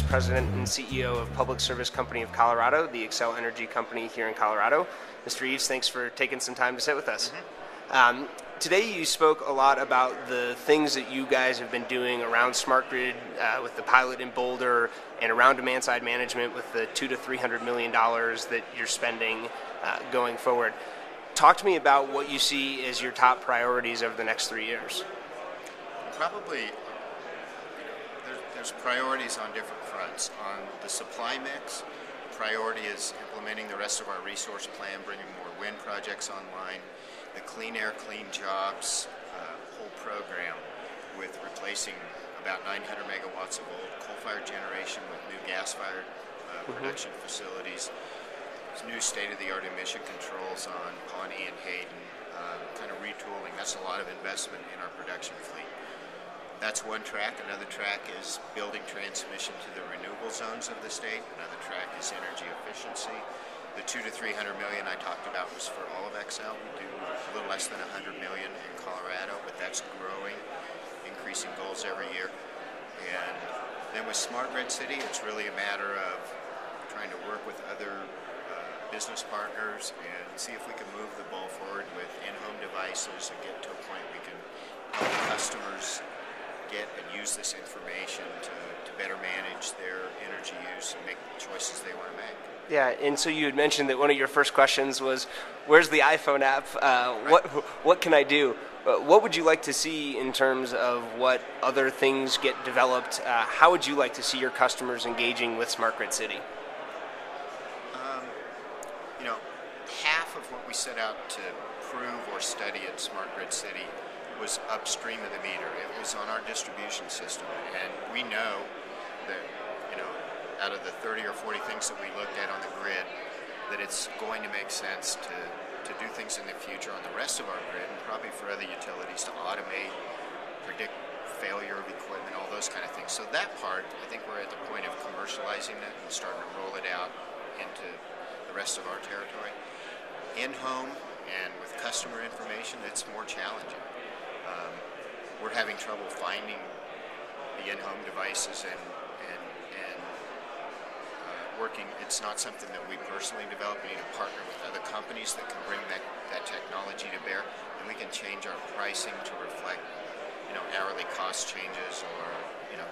President and CEO of Public Service Company of Colorado, the Xcel Energy Company here in Colorado. Mr. Eves, thanks for taking some time to sit with us. Today you spoke a lot about the things that you guys have been doing around smart grid with the pilot in Boulder and around demand side management with the $200 to $300 million that you're spending going forward. Talk to me about what you see as your top priorities over the next 3 years. Probably there's priorities on different fronts. On the supply mix, priority is implementing the rest of our resource plan, bringing more wind projects online, the Clean Air, Clean Jobs whole program with replacing about 900 megawatts of old coal-fired generation with new gas-fired production facilities. There's new state-of-the-art emission controls on Pawnee and Hayden, kind of retooling. That's a lot of investment in our production fleet. That's one track. Another track is building transmission to the renewable zones of the state. Another track is energy efficiency. The $200 to $300 million I talked about was for all of Xcel. We do a little less than $100 million in Colorado, but that's growing, increasing goals every year. And then with Smart Grid City, it's really a matter of trying to work with other business partners and see if we can move the ball forward with in-home devices and get to a point we can help customers get and use this information to better manage their energy use and make the choices they want to make. Yeah, and so you had mentioned that one of your first questions was, where's the iPhone app? Right. What can I do? What would you like to see in terms of what other things get developed? How would you like to see your customers engaging with Smart Grid City? Half of what we set out to prove or study at Smart Grid City was upstream of the meter. It was on our distribution system, and we know that, out of the 30 or 40 things that we looked at on the grid, that it's going to make sense to do things in the future on the rest of our grid, and probably for other utilities to automate, predict failure of equipment, all those kind of things. So that part, I think we're at the point of commercializing it and starting to roll it out into the rest of our territory. In-home and with customer information, it's more challenging. We're having trouble finding the in-home devices and working. It's not something that we personally develop. We need to partner with other companies that can bring that technology to bear, and we can change our pricing to reflect, hourly cost changes or,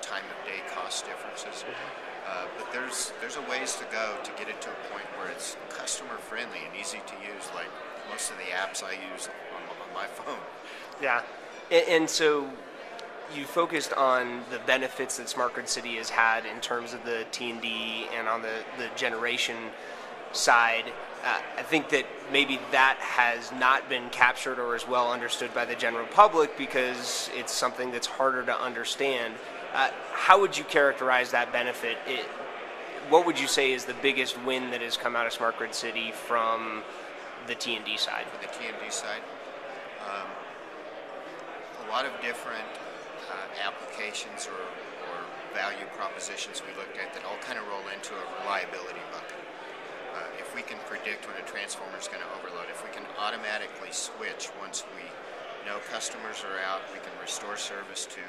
time of day cost differences. But there's a ways to go to get it to a point where it's customer friendly and easy to use, like most of the apps I use on my phone. Yeah. And so you focused on the benefits that Smart Grid City has had in terms of the T&D and on the generation side. I think that maybe that has not been captured or as well understood by the general public because it's something that's harder to understand. How would you characterize that benefit? What would you say is the biggest win that has come out of Smart Grid City from the T&D side? For the T&D side, a lot of different applications or value propositions we looked at that all kind of roll into a reliability bucket. If we can predict when a transformer is going to overload, if we can automatically switch once we know customers are out, we can restore service to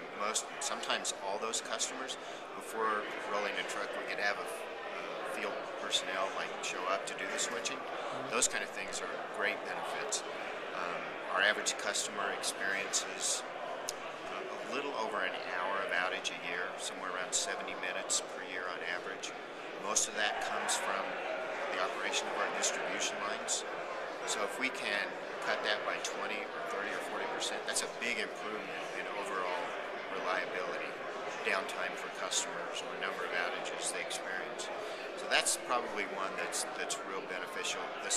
sometimes all those customers. Before rolling a truck, we could have a field personnel show up to do the switching. Those kind of things are great benefits. Our average customer experiences a little over an hour of outage a year, somewhere around 70 minutes per year on average. Most of that comes from the operation of our distribution lines. So if we can cut that by 20 or 30 or 40%, that's a big improvement in overall reliability, downtime for customers, or the number of outages they experience. So that's probably one that's real beneficial. The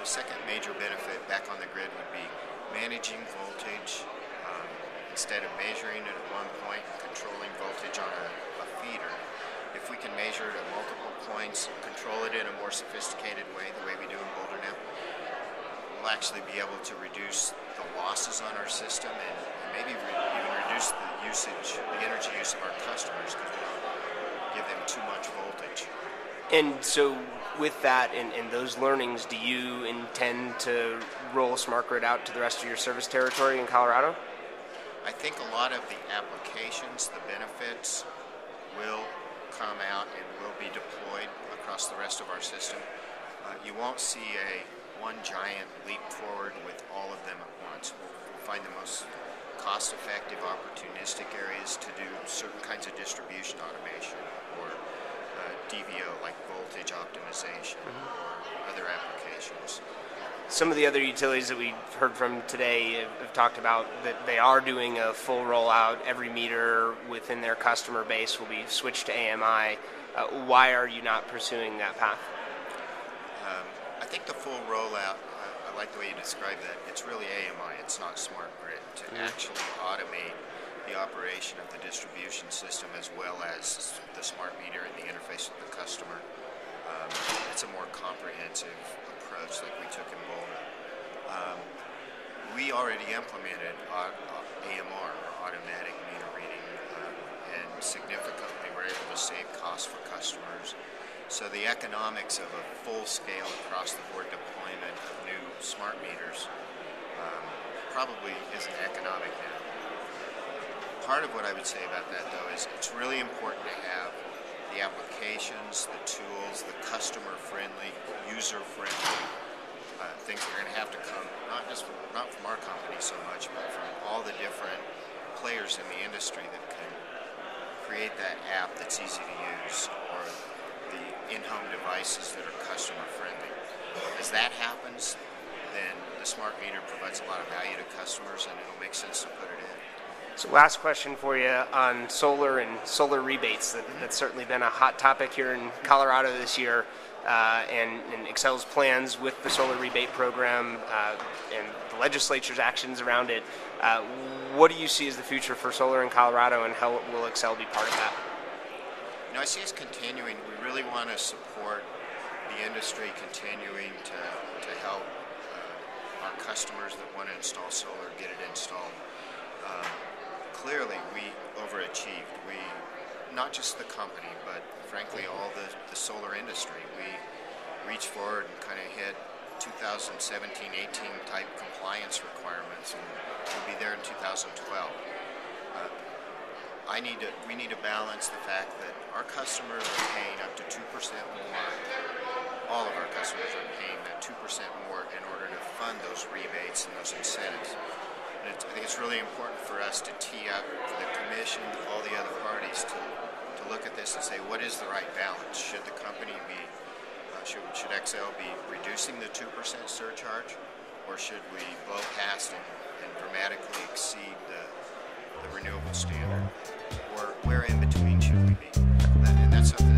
second major benefit back on the grid would be managing voltage. Instead of measuring it at one point and controlling voltage on a feeder, if we can measure it at multiple points lines, control it in a more sophisticated way, the way we do in Boulder now. We'll actually be able to reduce the losses on our system and maybe even reduce the usage, the energy use of our customers, because we don't give them too much voltage. And so with that and those learnings, do you intend to roll smart grid out to the rest of your service territory in Colorado? I think a lot of the applications, the benefits, will come out and will be deployed across the rest of our system. You won't see one giant leap forward with all of them at once. We'll find the most cost-effective, opportunistic areas to do certain kinds of distribution automation or DVO, like voltage optimization, or other applications. Some of the other utilities that we heard from today have talked about that they are doing a full rollout. Every meter within their customer base will be switched to AMI. Why are you not pursuing that path? I think the full rollout, I like the way you describe that. It's really AMI, it's not smart grid. To actually automate the operation of the distribution system as well as the smart meter and the interface with the customer. It's a more comprehensive approach like we took in Boulder. We already implemented AMR, or automatic meter reading, and significantly were able to save costs for customers. So the economics of a full-scale across-the-board deployment of new smart meters probably isn't economic now. Part of what I would say about that, though, is it's really important to have the applications, the tools, the customer-friendly, user-friendly things that are going to have to come, not from our company so much, but from all the different players in the industry that can create that app that's easy to use, or the in-home devices that are customer-friendly. As that happens, then the smart meter provides a lot of value to customers, and it'll make sense to put it in. So last question for you on solar and solar rebates. That's certainly been a hot topic here in Colorado this year, and Xcel's plans with the solar rebate program and the legislature's actions around it. What do you see as the future for solar in Colorado, and how will Xcel be part of that? I see us continuing. We really want to support the industry continuing to help our customers that want to install solar get it installed. Clearly, we overachieved. We, not just the company, but frankly all the solar industry. We reached forward and kind of hit 2017-18 type compliance requirements, and we'll be there in 2012. We need to balance the fact that our customers are paying up to 2% more. All of our customers are paying that 2% more in order to fund those rebates and those incentives. And I think it's really important for us to tee up for the commission, all the other parties to look at this and say, what is the right balance? Should the company be, should Xcel be reducing the 2% surcharge, or should we blow past and dramatically exceed the renewable standard? Or where in between should we be? And that's something